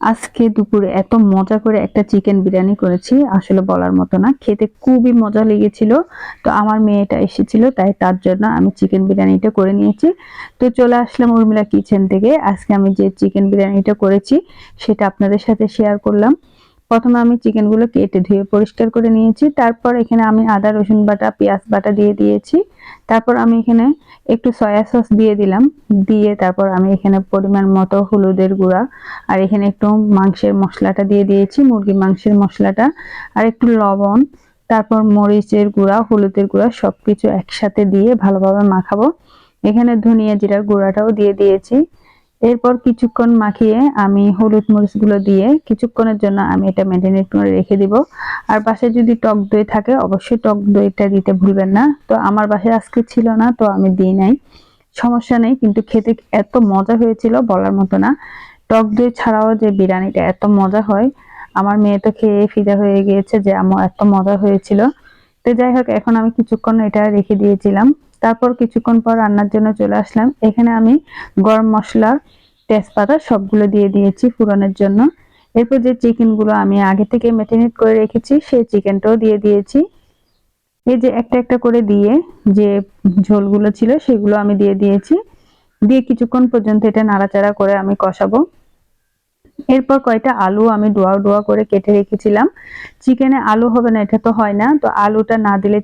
আজকে দুপুরে এত মজা করে একটা চিকেন বিরিয়ানি করেছি, আসলে বলার মতো না। খেতে খুবই মজা লেগেছিল। তো আমার মেয়েটা এসেছিল, তাই তার জন্য আমি চিকেন বিরিয়ানিটা করে নিয়েছি। তো চলে আসলাম উর্মিলা কিচেন থেকে। আজকে আমি যে চিকেন বিরিয়ানিটা করেছি সেটা আপনাদের সাথে শেয়ার করলাম। প্রথমে আমি চিকেনগুলো কেটে ধুয়ে পরিষ্কার করে নিয়েছি। তারপর এখানে আমি আদা রসুন বাটা পেঁয়াজ বাটা দিয়ে দিয়েছি। তারপর আমি এখানে একটু সয়া সস দিয়ে দিলাম। দিয়ে তারপর আমি এখানে পরিমাণ মতো হলুদের গুঁড়া আর এখানে একটু মাংসের মশলাটা দিয়ে দিয়েছি, মুরগির মাংসের মশলাটা, আর একটু লবণ, তারপর মরিচের গুঁড়া, হলুদের গুঁড়া সবকিছু একসাথে দিয়ে ভালোভাবে মাখাবো। এখানে ধনিয়া জিরার গুঁড়াটাও দিয়ে দিয়েছি। এরপর কিছুক্ষণ মাখিয়ে আমি হলুদ মরিচ গুলো দিয়ে কিছুক্ষণের জন্য আমি এটা ম্যারিনেট করে রেখে দিব। আর বাসায় যদি টক দই থাকে অবশ্যই টক দইটা দিতে ভুলবেন না। তো আমার বাসায় আজকে ছিল না, তো আমি দিই নাই, সমস্যা নেই। কিন্তু খেতে এত মজা হয়েছিল বলার মতো না। টক দই ছাড়াও যে বিরিয়ানিটা এত মজা হয়, আমার মেয়ে তো খেয়ে ফিদা হয়ে গিয়েছে যে আম্মু এত মজা হয়েছিল। তো যাই হোক, এখন আমি কিছুক্ষণ এটা রেখে দিয়েছিলাম। তারপর কিছুক্ষণ পর রান্নার জন্য চলে আসলাম। এখানে আমি গরম মশলা, তেজপাতা সবগুলো দিয়ে দিয়েছি ফোড়নের জন্য। এরপর যে চিকেনগুলো আমি আগে থেকে ম্যারিনেট করে রেখেছি সেই চিকেনটাও দিয়ে দিয়েছি। এই যে একটা একটা করে দিয়ে যে ঝোলগুলো ছিল সেগুলো আমি দিয়ে দিয়েছি। দিয়ে কিছুক্ষণ পর্যন্ত এটা নাড়াচাড়া করে আমি কষাবো। এরপর কয়টা আলু আমি ডোয়া ডোয়া করে কেটে রেখেছিলাম। চিকেনে আলু হবে না এটা তো হয় না, তো আলুটা না দিলে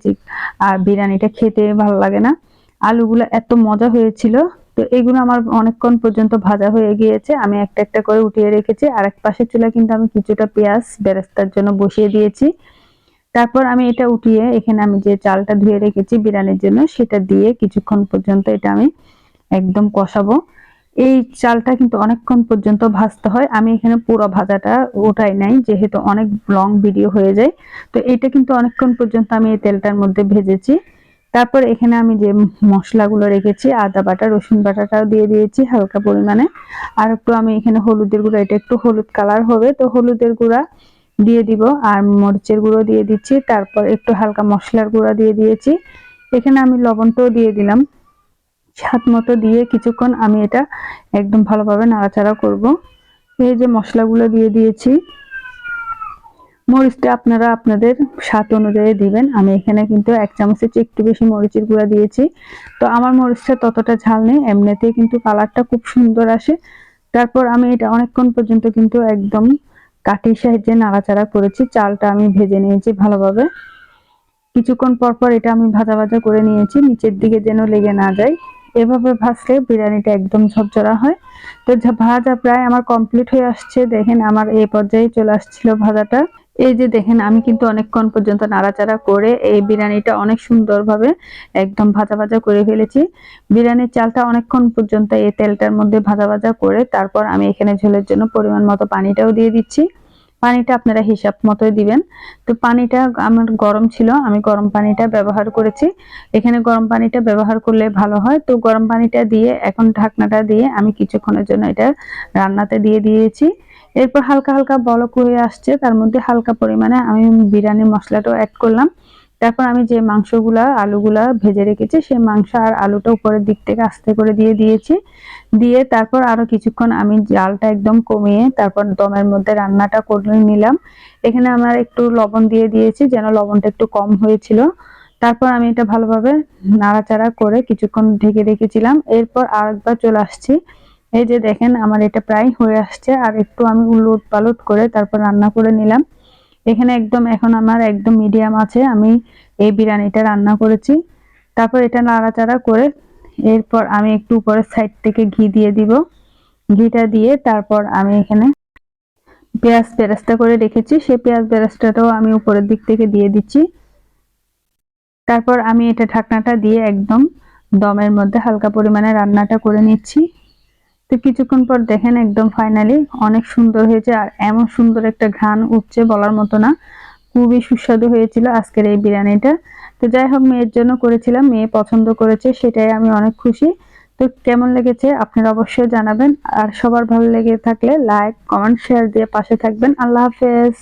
আর বিরিয়ানিটা খেতে ভালো লাগে না। আলুগুলো এত মজা হয়েছিল। তো এগুলো আমার অনেকক্ষণ পর্যন্ত ভাজা হয়ে গিয়েছে, আমি একটা একটা করে উঠিয়ে রেখেছি। আর এক পাশের চুলা কিন্তু আমি কিছুটা পেঁয়াজ বেরেস্তার জন্য বসিয়ে দিয়েছি। তারপর আমি এটা উঠিয়ে এখানে আমি যে চালটা ধুয়ে রেখেছি বিরিয়ানির জন্য সেটা দিয়ে কিছুক্ষণ পর্যন্ত এটা আমি একদম কষাবো। এই চালটা কিন্তু অনেকক্ষণ পর্যন্ত ভাজতে হয়। আমি এখানে পুরো ভাজাটা ওঠাই নাই, যেহেতু অনেক লং ভিডিও হয়ে যায়। তো এটা কিন্তু অনেকক্ষণ পর্যন্ত আমি এই তেলটার মধ্যে ভেজেছি। তারপর এখানে আমি যে মশলাগুলো রেখেছি, আদা বাটা রসুন বাটাটাও দিয়ে দিয়েছি হালকা পরিমাণে। আর একটু আমি এখানে হলুদের গুঁড়া, এটা একটু হলুদ কালার হবে তো হলুদের গুঁড়া দিয়ে দিব, আর মরিচের গুঁড়ো দিয়ে দিচ্ছি। তারপর একটু হালকা মশলার গুঁড়া দিয়ে দিয়েছি। এখানে আমি লবণটাও দিয়ে দিলাম স্বাদ মতো। দিয়ে কিছুক্ষণ আমি এটা একদম ভালোভাবে নাড়াচাড়া করব। এই যে মশলাগুলো দিয়ে দিয়েছি। মরিচটা আপনারা আপনাদের স্বাদ অনুযায়ী দিবেন। আমি এখানে কিন্তু 1 চামচের চেয়ে একটু বেশি মরিচের গুঁড়া দিয়েছি। তো আমার মরিচটা ততটা ঝাল নেই, এমনিতেই কিন্তু কালারটা খুব সুন্দর আসে। তারপর আমি এটা অনেকক্ষণ পর্যন্ত কিন্তু একদম কাঠির সাহায্যে নাড়াচাড়া করেছি। চালটা আমি ভেজে নিয়েছি ভালোভাবে। কিছুক্ষণ পর পর এটা আমি ভাজা ভাজা করে নিয়েছি, নিচের দিকে যেন লেগে না যায়। এভাবে ভাজলে বিরিয়ানিটা একদম ঝরঝরা হয়। তো ভাজা প্রায় আমার কমপ্লিট হয়ে আসছে। দেখেন আমার এই পর্যায়ে চলে আসছিল ভাজাটা। এই যে দেখেন আমি কিন্তু অনেকক্ষণ পর্যন্ত নাড়াচাড়া করে এই বিরিয়ানিটা অনেক সুন্দরভাবে একদম ভাজা ভাজা করে ফেলেছি। বিরিয়ানির চালটা অনেকক্ষণ পর্যন্ত এই তেলটার মধ্যে ভাজা ভাজা করে তারপর আমি এখানে ঝোলের জন্য পরিমাণ মতো পানিটাও দিয়ে দিচ্ছি। পানিটা আপনারা হিসাব মতোই দিবেন। তো পানিটা আমার গরম ছিল, আমি গরম পানিটা ব্যবহার করেছি। এখানে গরম পানিটা ব্যবহার করলে ভালো হয়। তো গরম পানিটা দিয়ে এখন ঢাকনাটা দিয়ে আমি কিছুক্ষণের জন্য এটা রান্নাতে দিয়ে দিয়েছি। এরপর হালকা হালকা বলক হয়ে আসছে, তার মধ্যে হালকা পরিমাণে আমি বিরিয়ানি মশলাটাও অ্যাড করলাম। তারপর আমি যে মাংসগুলা আলুগুলা ভেজে রেখেছি সেই মাংস আর আলুটা উপরের দিক থেকে আস্তে করে দিয়ে দিয়েছি। দিয়ে তারপর আরো কিছুক্ষণ আমি জালটা একদম কমিয়ে তারপর দমের মধ্যে রান্নাটা করে নিলাম। এখানে আমার একটু লবণ দিয়ে দিয়েছি, যেন লবণটা একটু কম হয়েছিল। তারপর আমি এটা ভালোভাবে নাড়াচাড়া করে কিছুক্ষণ ঢেকে রেখেছিলাম। এরপর আরেকবার চলে আসছি। এই যে দেখেন আমার এটা প্রায় হয়ে আসছে, আর একটু আমি উলট পালট করে তারপর রান্না করে নিলাম। এখানে একদম এখন আমার একদম মিডিয়াম আছে আমি এই বিরিয়ানিটা রান্না করেছি। তারপর এটা নাড়াচাড়া করে এরপর আমি একটু উপরের সাইড থেকে ঘি দিয়ে দিব। ঘিটা দিয়ে তারপর আমি এখানে পেঁয়াজ বেরেস্তা করে রেখেছি সেই পেঁয়াজ বেরেস্তাটাও আমি উপরের দিক থেকে দিয়ে দিচ্ছি। তারপর আমি এটা ঢাকনাটা দিয়ে একদম দমের মধ্যে হালকা পরিমাণে রান্নাটা করে নিচ্ছি। তো কিছুক্ষণ পর দেখেন একদম ফাইনালি অনেক সুন্দর হয়েছে, আর এমন সুন্দর একটা ঘ্রাণ উঠছে বলার মতো না। খুবই সুস্বাদু হয়েছিল আজকের এই বিরিয়ানিটা। তো যাই হোক, মেয়ের জন্য করেছিলাম, মেয়ে পছন্দ করেছে, সেটাই আমি অনেক খুশি। তো কেমন লেগেছে আপনারা অবশ্যই জানাবেন। আর সবার ভালো লেগে থাকলে লাইক কমেন্ট শেয়ার দিয়ে পাশে থাকবেন। আল্লাহ হাফেজ।